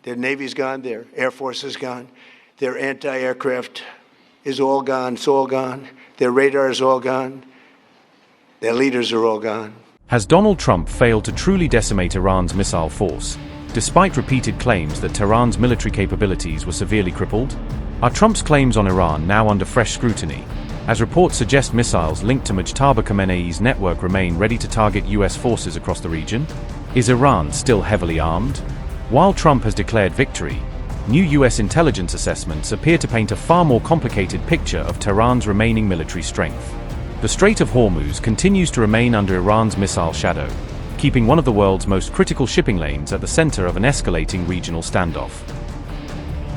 Their Navy's gone, their Air Force is gone, their anti-aircraft is all gone, it's all gone, their radar is all gone, their leaders are all gone. Has Donald Trump failed to truly decimate Iran's missile force, despite repeated claims that Tehran's military capabilities were severely crippled? Are Trump's claims on Iran now under fresh scrutiny, as reports suggest missiles linked to Mojtaba Khamenei's network remain ready to target U.S. forces across the region? Is Iran still heavily armed? While Trump has declared victory, new U.S. intelligence assessments appear to paint a far more complicated picture of Tehran's remaining military strength. The Strait of Hormuz continues to remain under Iran's missile shadow, keeping one of the world's most critical shipping lanes at the center of an escalating regional standoff.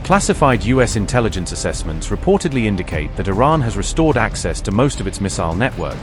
Classified U.S. intelligence assessments reportedly indicate that Iran has restored access to most of its missile network,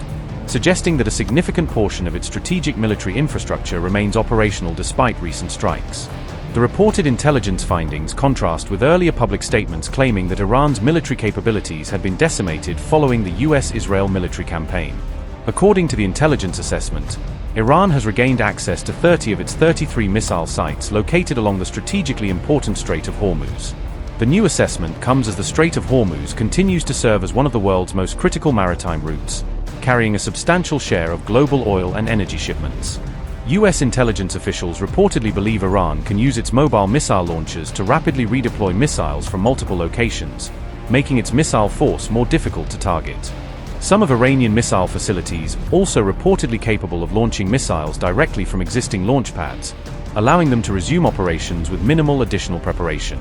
suggesting that a significant portion of its strategic military infrastructure remains operational despite recent strikes. The reported intelligence findings contrast with earlier public statements claiming that Iran's military capabilities had been decimated following the U.S.-Israel military campaign. According to the intelligence assessment, Iran has regained access to 30 of its 33 missile sites located along the strategically important Strait of Hormuz. The new assessment comes as the Strait of Hormuz continues to serve as one of the world's most critical maritime routes, carrying a substantial share of global oil and energy shipments. U.S. intelligence officials reportedly believe Iran can use its mobile missile launchers to rapidly redeploy missiles from multiple locations, making its missile force more difficult to target. Some of Iranian missile facilities also reportedly capable of launching missiles directly from existing launch pads, allowing them to resume operations with minimal additional preparation.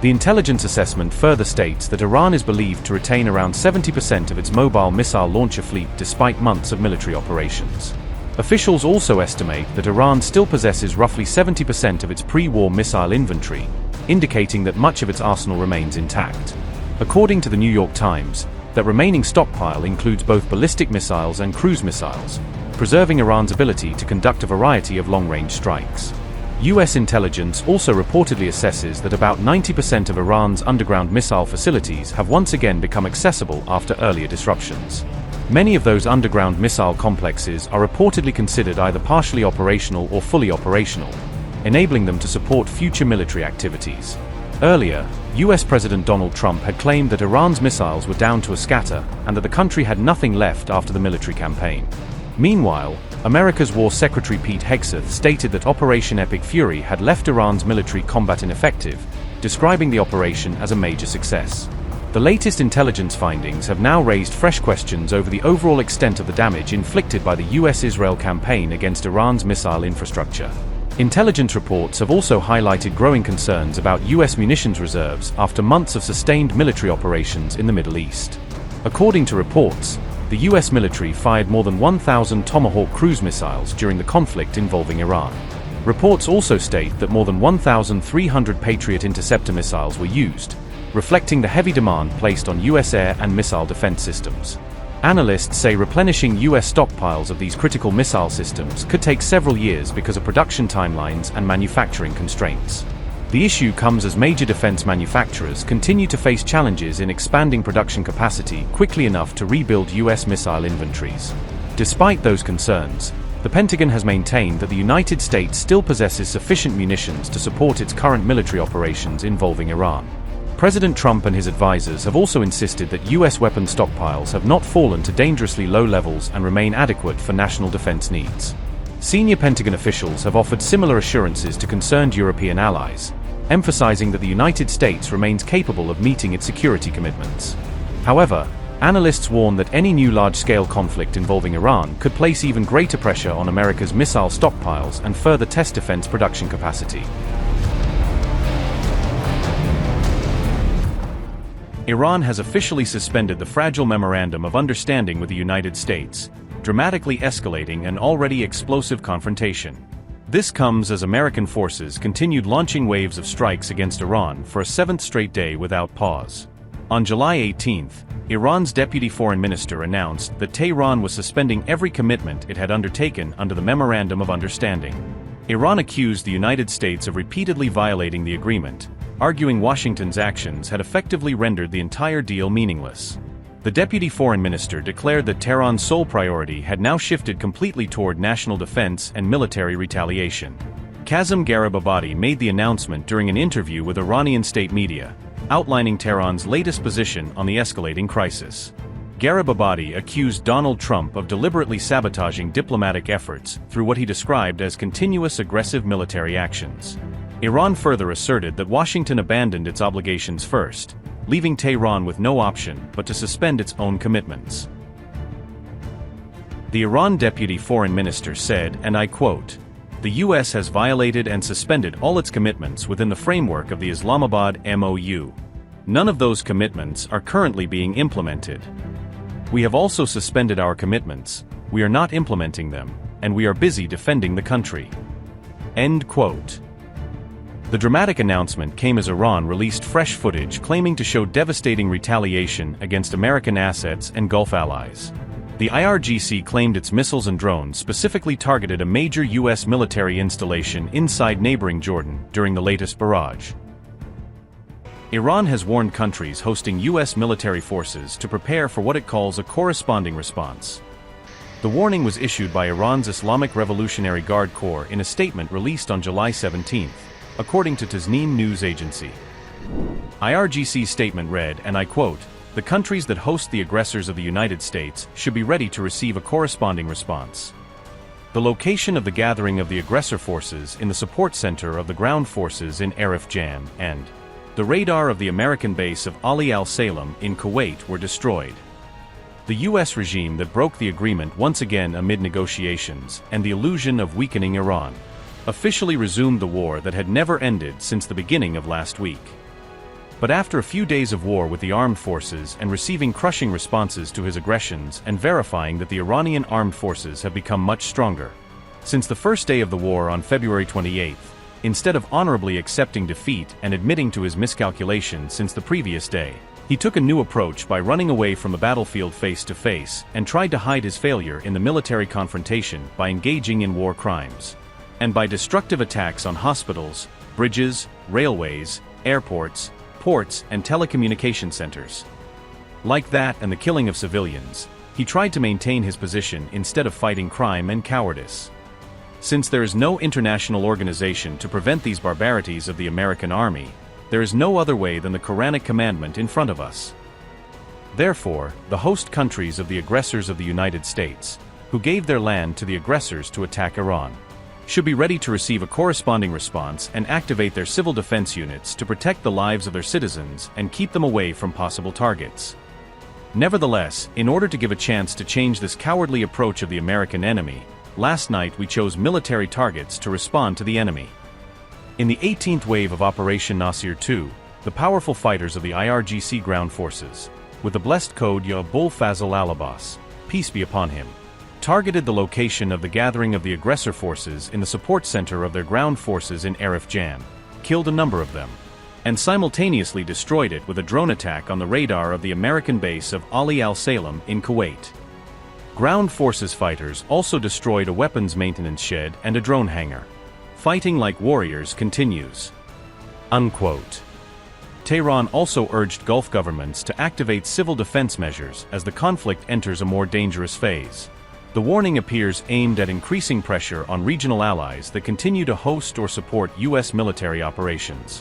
The intelligence assessment further states that Iran is believed to retain around 70% of its mobile missile launcher fleet despite months of military operations. Officials also estimate that Iran still possesses roughly 70% of its pre-war missile inventory, indicating that much of its arsenal remains intact. According to the New York Times, that remaining stockpile includes both ballistic missiles and cruise missiles, preserving Iran's ability to conduct a variety of long-range strikes. U.S. intelligence also reportedly assesses that about 90% of Iran's underground missile facilities have once again become accessible after earlier disruptions. Many of those underground missile complexes are reportedly considered either partially operational or fully operational, enabling them to support future military activities. Earlier, U.S. President Donald Trump had claimed that Iran's missiles were down to a scatter and that the country had nothing left after the military campaign. Meanwhile, America's War Secretary Pete Hegseth stated that Operation Epic Fury had left Iran's military combat ineffective, describing the operation as a major success. The latest intelligence findings have now raised fresh questions over the overall extent of the damage inflicted by the U.S.-Israel campaign against Iran's missile infrastructure. Intelligence reports have also highlighted growing concerns about U.S. munitions reserves after months of sustained military operations in the Middle East. According to reports, the U.S. military fired more than 1,000 Tomahawk cruise missiles during the conflict involving Iran. Reports also state that more than 1,300 Patriot interceptor missiles were used, reflecting the heavy demand placed on U.S. air and missile defense systems. Analysts say replenishing U.S. stockpiles of these critical missile systems could take several years because of production timelines and manufacturing constraints. The issue comes as major defense manufacturers continue to face challenges in expanding production capacity quickly enough to rebuild U.S. missile inventories. Despite those concerns, the Pentagon has maintained that the United States still possesses sufficient munitions to support its current military operations involving Iran. President Trump and his advisors have also insisted that U.S. weapons stockpiles have not fallen to dangerously low levels and remain adequate for national defense needs. Senior Pentagon officials have offered similar assurances to concerned European allies, emphasizing that the United States remains capable of meeting its security commitments. However, analysts warn that any new large-scale conflict involving Iran could place even greater pressure on America's missile stockpiles and further test defense production capacity. Iran has officially suspended the fragile Memorandum of Understanding with the United States, dramatically escalating an already explosive confrontation. This comes as American forces continued launching waves of strikes against Iran for a seventh straight day without pause. On July 18th, Iran's deputy foreign minister announced that Tehran was suspending every commitment it had undertaken under the Memorandum of Understanding. Iran accused the United States of repeatedly violating the agreement, arguing Washington's actions had effectively rendered the entire deal meaningless. The deputy foreign minister declared that Tehran's sole priority had now shifted completely toward national defense and military retaliation. Kazem Garibabadi made the announcement during an interview with Iranian state media, outlining Tehran's latest position on the escalating crisis. Garibabadi accused Donald Trump of deliberately sabotaging diplomatic efforts through what he described as continuous aggressive military actions. Iran further asserted that Washington abandoned its obligations first, leaving Tehran with no option but to suspend its own commitments. The Iran deputy foreign minister said, and I quote, "The U.S. has violated and suspended all its commitments within the framework of the Islamabad MOU. None of those commitments are currently being implemented. We have also suspended our commitments, we are not implementing them, and we are busy defending the country." End quote. The dramatic announcement came as Iran released fresh footage claiming to show devastating retaliation against American assets and Gulf allies. The IRGC claimed its missiles and drones specifically targeted a major U.S. military installation inside neighboring Jordan during the latest barrage. Iran has warned countries hosting U.S. military forces to prepare for what it calls a corresponding response. The warning was issued by Iran's Islamic Revolutionary Guard Corps in a statement released on July 17, according to Tasnim news agency. IRGC's statement read, and I quote, "The countries that host the aggressors of the United States should be ready to receive a corresponding response. The location of the gathering of the aggressor forces in the support center of the ground forces in Arif Jan and the radar of the American base of Ali al-Salem in Kuwait were destroyed." The U.S. regime that broke the agreement once again amid negotiations and the illusion of weakening Iran officially resumed the war that had never ended since the beginning of last week. But after a few days of war with the armed forces and receiving crushing responses to his aggressions and verifying that the Iranian armed forces have become much stronger. Since the first day of the war on February 28, instead of honorably accepting defeat and admitting to his miscalculation since the previous day, he took a new approach by running away from the battlefield face to face and tried to hide his failure in the military confrontation by engaging in war crimes and by destructive attacks on hospitals, bridges, railways, airports, ports, and telecommunication centers. Like that and the killing of civilians, he tried to maintain his position instead of fighting crime and cowardice. Since there is no international organization to prevent these barbarities of the American army, there is no other way than the Quranic commandment in front of us. Therefore, the host countries of the aggressors of the United States, who gave their land to the aggressors to attack Iran, should be ready to receive a corresponding response and activate their civil defense units to protect the lives of their citizens and keep them away from possible targets. Nevertheless, in order to give a chance to change this cowardly approach of the American enemy, last night we chose military targets to respond to the enemy. In the 18th wave of Operation Nasir II, the powerful fighters of the IRGC ground forces, with the blessed code Ya Abul Fazl al-Abbas, peace be upon him, targeted the location of the gathering of the aggressor forces in the support center of their ground forces in Arif Jan, killed a number of them, and simultaneously destroyed it with a drone attack on the radar of the American base of Ali al-Salem in Kuwait. Ground forces fighters also destroyed a weapons maintenance shed and a drone hangar. Fighting like warriors continues. Unquote. Tehran also urged Gulf governments to activate civil defense measures as the conflict enters a more dangerous phase. The warning appears aimed at increasing pressure on regional allies that continue to host or support U.S. military operations.